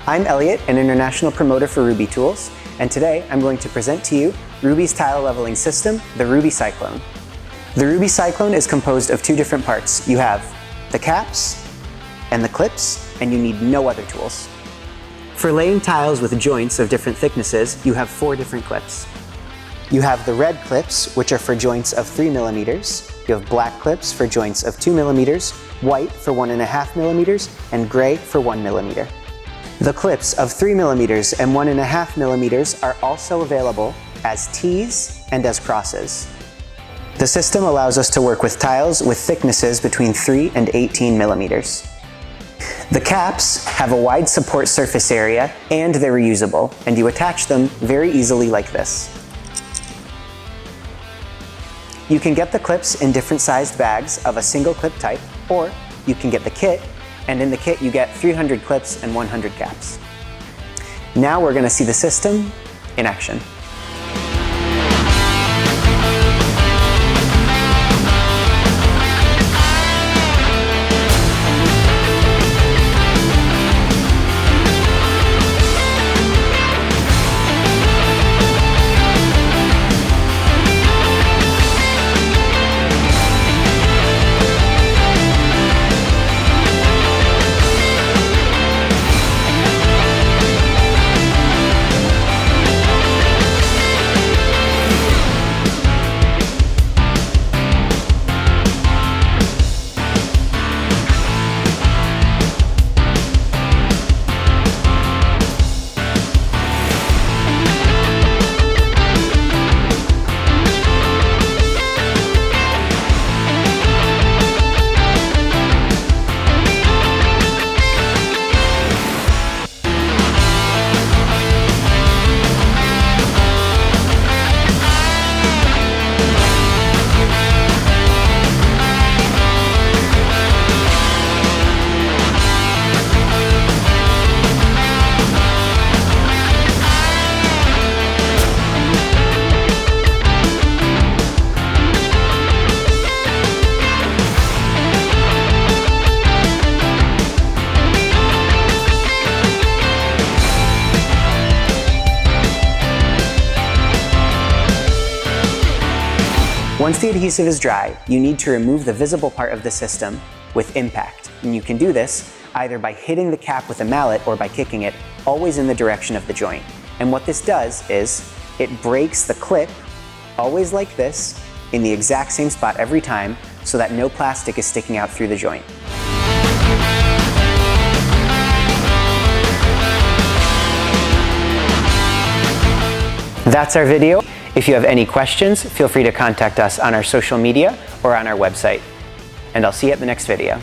I'm Elliot, an international promoter for RUBI tools, and today I'm going to present to you RUBI's tile leveling system, the RUBI Cyclone. The RUBI Cyclone is composed of two different parts. You have the caps and the clips, and you need no other tools. For laying tiles with joints of different thicknesses, you have 4 different clips. You have the red clips, which are for joints of 3 millimeters. You have black clips for joints of 2 millimeters, white for 1.5 millimeters, and gray for 1 millimeter. The clips of 3 millimeters and 1.5 millimeters are also available as T's and as crosses. The system allows us to work with tiles with thicknesses between 3 and 18 millimeters. The caps have a wide support surface area and they're reusable, and you attach them very easily like this. You can get the clips in different sized bags of a single clip type, or you can get the kit, and in the kit you get 300 clips and 100 caps. Now we're going to see the system in action. Once the adhesive is dry, you need to remove the visible part of the system with impact. And you can do this either by hitting the cap with a mallet or by kicking it, always in the direction of the joint. And what this does is it breaks the clip, always like this, in the exact same spot every time, so that no plastic is sticking out through the joint. That's our video. If you have any questions, feel free to contact us on our social media or on our website. And I'll see you at the next video.